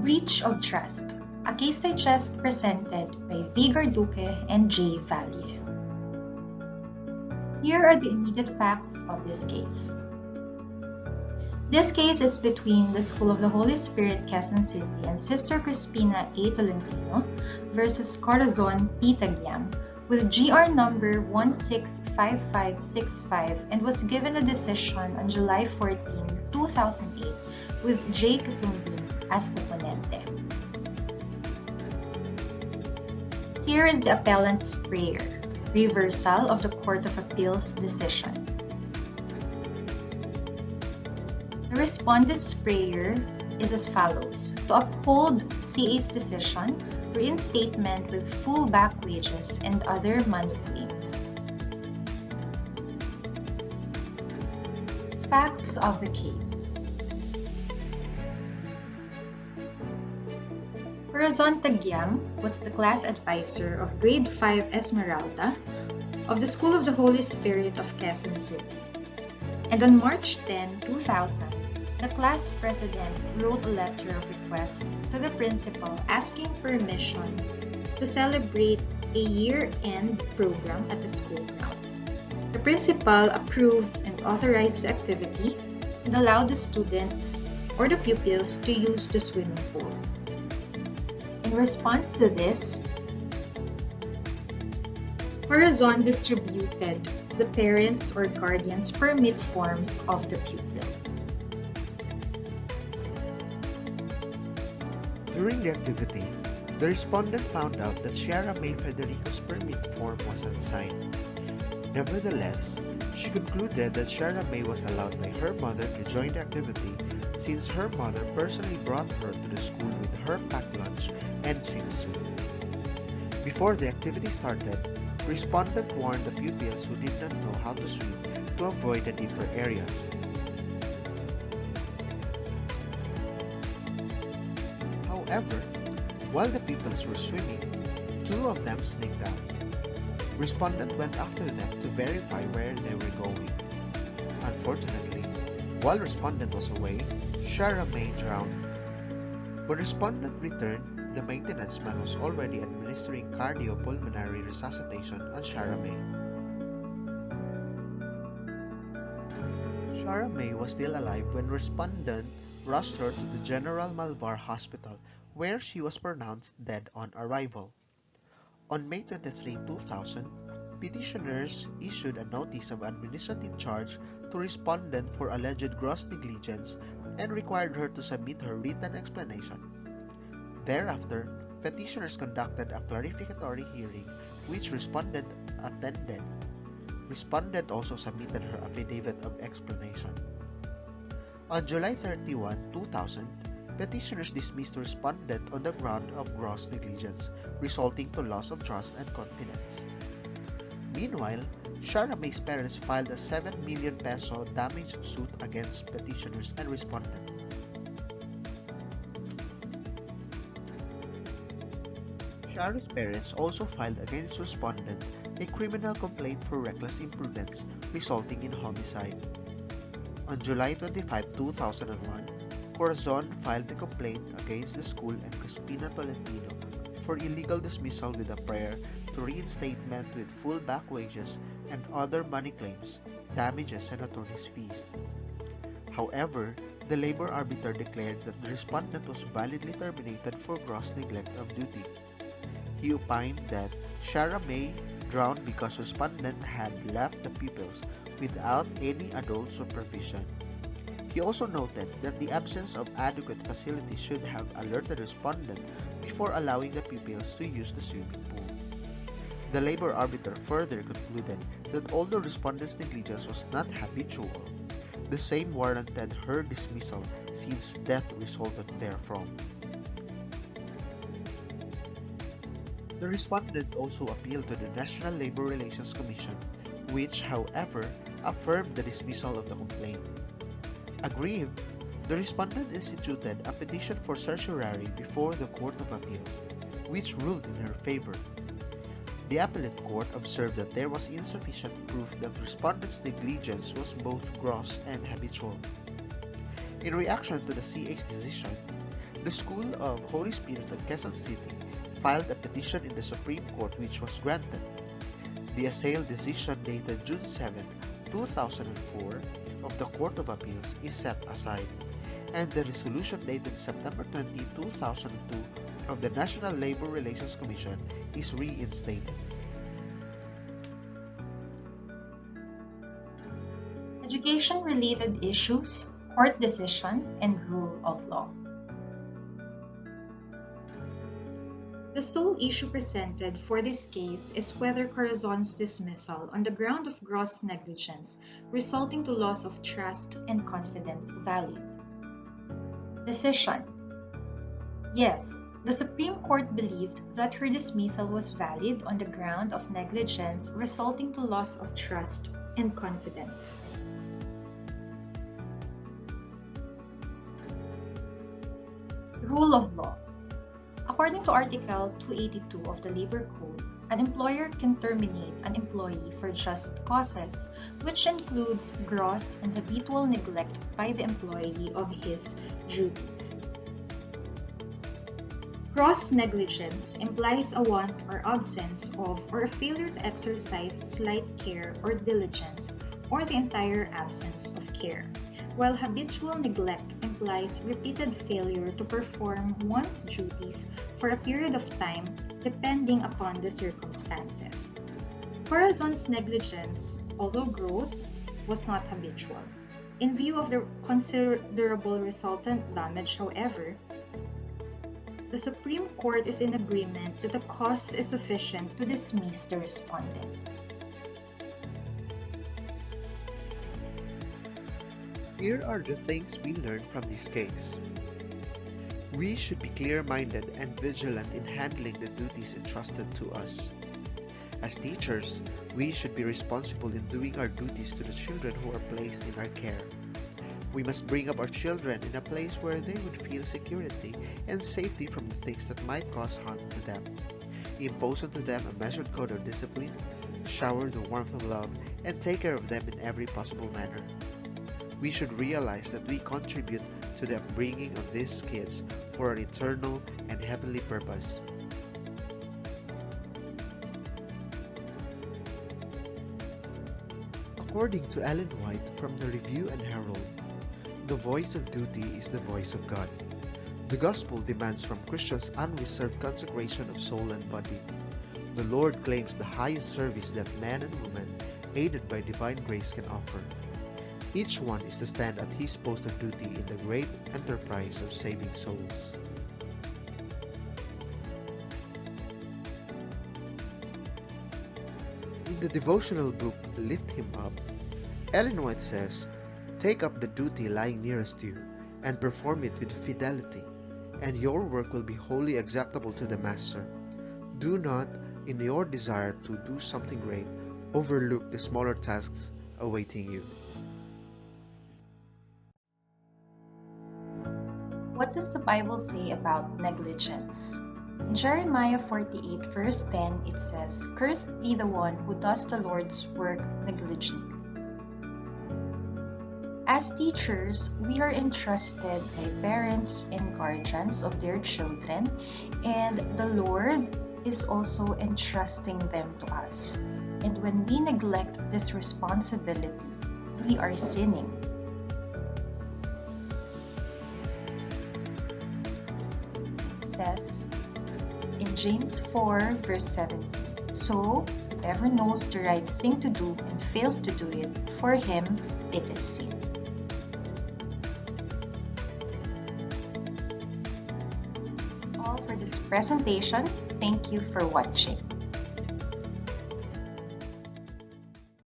Breach of Trust, a case digest presented by V. Garduque and J. Valle. Here are the immediate facts of this case. This case is between the School of the Holy Spirit, Quezon City, and Sister Crispina A. Tolentino versus Corazon P. Taguiam, with GR number 165565, and was given a decision on July 14, 2008, with J. Kasumbin as the ponente. Here is the appellant's prayer: reversal of the Court of Appeals decision. The respondent's prayer is as follows: to uphold CA's decision, reinstatement with full back wages and other money claims. Facts of the case. Corazon Taguiam was the class advisor of Grade 5 Esmeralda of the School of the Holy Spirit of Quezon City. And on March 10, 2000, the class president wrote a letter of request to the principal asking permission to celebrate a year-end program at the school grounds. The principal approved and authorized the activity and allowed the students or the pupils to use the swimming pool. In response to this, Corazon distributed the parents' or guardians' permit forms of the pupils. During the activity, the respondent found out that Sierra May Federico's permit form wasn't signed. Nevertheless, she concluded that Sierra May was allowed by her mother to join the activity since her mother personally brought her to the school with her packed lunch and swimsuit. Before the activity started, respondent warned the pupils who did not know how to swim to avoid the deeper areas. However, while the pupils were swimming, two of them sneaked out. Respondent went after them to verify where they were going. Unfortunately, while respondent was away, Sierra May drowned. When respondent returned, the maintenance man was already administering cardiopulmonary resuscitation on Sierra May. Sierra May was still alive when respondent rushed her to the General Malvar Hospital, where she was pronounced dead on arrival. On May 23, 2000, petitioners issued a notice of administrative charge to respondent for alleged gross negligence and required her to submit her written explanation. Thereafter, petitioners conducted a clarificatory hearing which respondent attended. Respondent also submitted her affidavit of explanation. On July 31, 2000, petitioners dismissed respondent on the ground of gross negligence, resulting to loss of trust and confidence. Meanwhile, Sierra May's parents filed a 7 million peso damage suit against petitioners and respondent. Sierra's parents also filed against respondent a criminal complaint for reckless imprudence, resulting in homicide. On July 25, 2001, Corazon filed a complaint against the school and Crispina Tolentino for illegal dismissal with a prayer to reinstatement with full back wages and other money claims, damages, and attorney's fees. However, the labor arbiter declared that the respondent was validly terminated for gross neglect of duty. He opined that Sierra May drowned because respondent had left the pupils without any adult supervision. He also noted that the absence of adequate facilities should have alerted respondent before allowing the pupils to use the swimming pool. The labor arbiter further concluded that although respondent's negligence was not habitual, the same warranted her dismissal since death resulted therefrom. The respondent also appealed to the National Labor Relations Commission, which, however, affirmed the dismissal of the complaint. Aggrieved, the respondent instituted a petition for certiorari before the Court of Appeals, which ruled in her favor. The appellate court observed that there was insufficient proof that respondent's negligence was both gross and habitual. In reaction to the CA's decision, The School of Holy Spirit of Quezon City filed a petition in the Supreme Court which was granted. The assailed decision dated June 7, 2004 of the Court of Appeals is set aside, and the resolution dated September 20, 2002 of the National Labor Relations Commission is reinstated. Education-related issues, court decision, and rule of law. The sole issue presented for this case is whether Corazon's dismissal on the ground of gross negligence resulting to loss of trust and confidence valid. Decision. Yes, the Supreme Court believed that her dismissal was valid on the ground of negligence resulting to loss of trust and confidence. Rule of law. According to Article 282 of the Labor Code, an employer can terminate an employee for just causes, which includes gross and habitual neglect by the employee of his duties. Gross negligence implies a want or absence of or a failure to exercise slight care or diligence or the entire absence of care, while habitual neglect implies repeated failure to perform one's duties for a period of time depending upon the circumstances. Corazon's negligence, although gross, was not habitual. In view of the considerable resultant damage, however, the Supreme Court is in agreement that the cause is sufficient to dismiss the respondent. Here are the things we learned from this case. We should be clear-minded and vigilant in handling the duties entrusted to us. As teachers, we should be responsible in doing our duties to the children who are placed in our care. We must bring up our children in a place where they would feel security and safety from the things that might cause harm to them. Impose onto them a measured code of discipline, shower the warmth of love, and take care of them in every possible manner. We should realize that we contribute to the upbringing of these kids for an eternal and heavenly purpose. According to Ellen White from the Review and Herald, the voice of duty is the voice of God. The gospel demands from Christians unreserved consecration of soul and body. The Lord claims the highest service that man and woman, aided by divine grace, can offer. Each one is to stand at his post of duty in the great enterprise of saving souls. In the devotional book Lift Him Up, Ellen White says, "Take up the duty lying nearest you, and perform it with fidelity, and your work will be wholly acceptable to the Master. Do not, in your desire to do something great, overlook the smaller tasks awaiting you." What does the Bible say about negligence? In Jeremiah 48 verse 10, it says, "Cursed be the one who does the Lord's work negligently." As teachers, we are entrusted by parents and guardians of their children, and the Lord is also entrusting them to us. And when we neglect this responsibility, we are sinning. It says in James 4 verse 17, "So whoever knows the right thing to do and fails to do it, for him it is sin." All for this presentation. Thank you for watching.